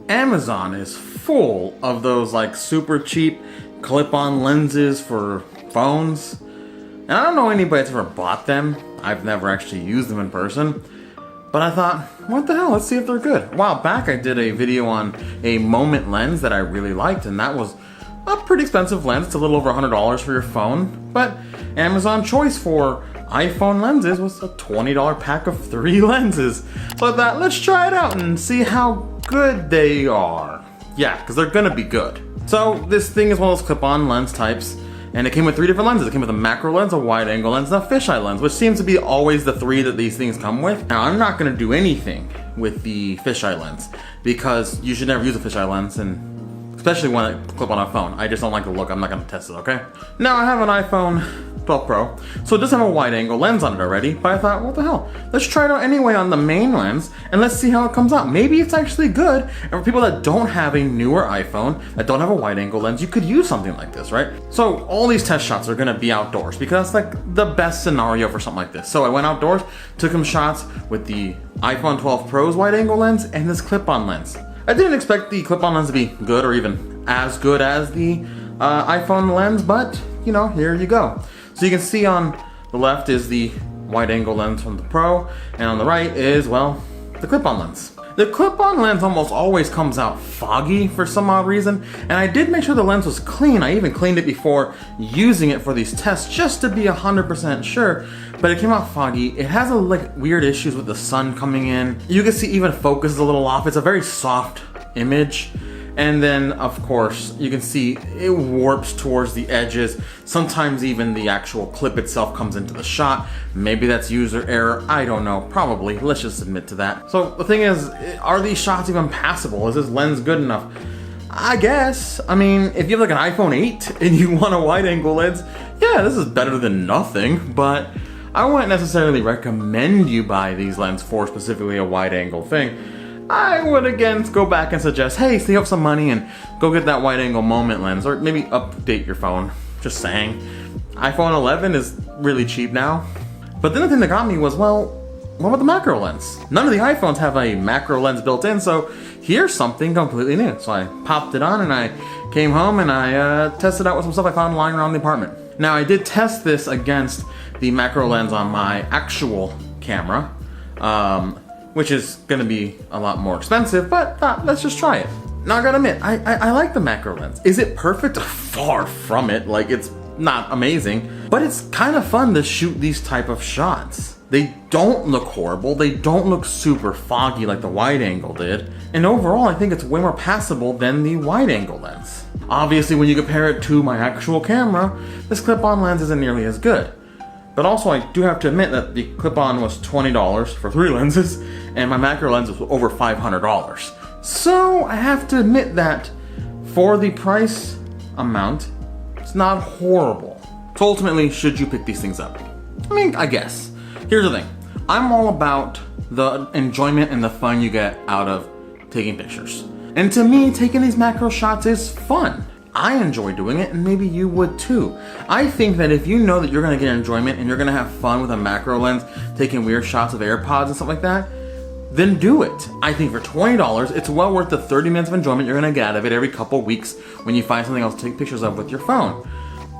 Amazon is full of those like super cheap clip-on lenses for phones. And I don't know anybody that's ever bought them. I've never actually used them in person. But I thought, what the hell, let's see if they're good. A while back I did a video on a Moment lens that I really liked, and that was a pretty expensive lens. It's a little over $100 for your phone. But Amazon choice for iPhone lenses was a $20 pack of 3 lenses. So I thought, let's try it out and see how good they are. Yeah, because they're gonna be good. So this thing is one of those clip-on lens types, and it came with 3 different lenses. It came with a macro lens, a wide angle lens, and a fisheye lens, which seems to be always the 3 that these things come with. Now I'm not gonna do anything with the fisheye lens because you should never use a fisheye lens, and especially when I clip on a phone. I just don't like the look. I'm not gonna test it, okay? Now I have an iPhone 12 Pro, so it does have a wide angle lens on it already, but I thought, what the hell? Let's try it out anyway on the main lens, and let's see how it comes out. Maybe it's actually good, and for people that don't have a newer iPhone, that don't have a wide angle lens, you could use something like this, right? So all these test shots are gonna be outdoors, because that's like the best scenario for something like this. So I went outdoors, took some shots with the iPhone 12 Pro's wide angle lens, and this clip-on lens. I didn't expect the clip-on lens to be good, or even as good as the iPhone lens, but you know, here you go. So you can see on the left is the wide angle lens from the Pro, and on the right is, well, the clip-on lens. The clip-on lens almost always comes out foggy for some odd reason, and I did make sure the lens was clean. I even cleaned it before using it for these tests just to be 100% sure, but it came out foggy. It has like weird issues with the sun coming in. You can see even focus is a little off. It's a very soft image. And then, of course, you can see it warps towards the edges. Sometimes even the actual clip itself comes into the shot. Maybe that's user error. I don't know. Probably. Let's just admit to that. So the thing is, are these shots even passable? Is this lens good enough? I guess. I mean, if you have like an iPhone 8 and you want a wide angle lens, yeah, this is better than nothing. But I wouldn't necessarily recommend you buy these lenses for specifically a wide angle thing. I would again go back and suggest, hey, save up some money and go get that wide angle Moment lens, or maybe update your phone. Just saying. iPhone 11 is really cheap now. But then the thing that got me was, well, what about the macro lens? None of the iPhones have a macro lens built in, so here's something completely new. So I popped it on and I came home and I tested out with some stuff I found lying around the apartment. Now I did test this against the macro lens on my actual camera, which is gonna be a lot more expensive, but let's just try it. Now I gotta admit, I like the macro lens. Is it perfect? Far from it, like it's not amazing, but it's kind of fun to shoot these type of shots. They don't look horrible, they don't look super foggy like the wide angle did, and overall I think it's way more passable than the wide angle lens. Obviously when you compare it to my actual camera, this clip-on lens isn't nearly as good. But also I do have to admit that the clip-on was $20 for 3 lenses, and my macro lens was over $500. So I have to admit that for the price amount, it's not horrible. So ultimately, should you pick these things up? I mean, I guess. Here's the thing. I'm all about the enjoyment and the fun you get out of taking pictures. And to me, taking these macro shots is fun. I enjoy doing it, and maybe you would too. I think that if you know that you're gonna get enjoyment and you're gonna have fun with a macro lens, taking weird shots of AirPods and stuff like that, then do it. I think for $20, it's well worth the 30 minutes of enjoyment you're gonna get out of it every couple weeks when you find something else to take pictures of with your phone.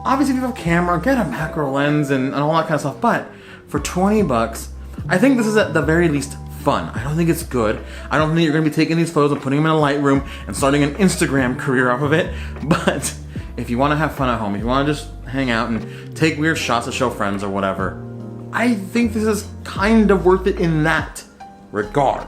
Obviously, if you have a camera, get a macro lens and all that kind of stuff, but for 20 bucks, I think this is at the very least fun. I don't think it's good. I don't think you're gonna be taking these photos and putting them in a Lightroom and starting an Instagram career off of it. But if you wanna have fun at home, if you wanna just hang out and take weird shots to show friends or whatever, I think this is kind of worth it in that regard.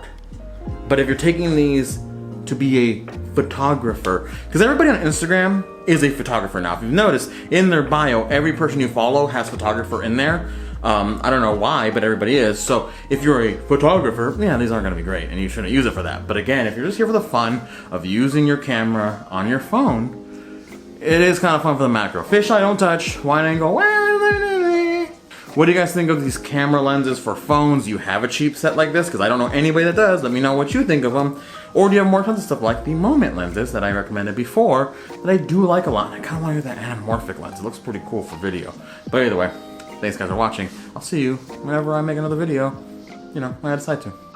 But if you're taking these to be a photographer, because everybody on Instagram is a photographer now. If you've noticed, in their bio, every person you follow has photographer in there. I don't know why, but everybody is. So if you're a photographer, yeah, these aren't gonna be great and you shouldn't use it for that. But again, if you're just here for the fun of using your camera on your phone, it is kind of fun for the macro. Fisheye, don't touch. Wide angle. What do you guys think of these camera lenses for phones? Do you have a cheap set like this? Because I don't know anybody that does. Let me know what you think of them. Or do you have more tons of stuff like the Moment lenses that I recommended before that I do like a lot? And I kind of want to get that anamorphic lens. It looks pretty cool for video. But either way, thanks guys for watching. I'll see you whenever I make another video, when I decide to.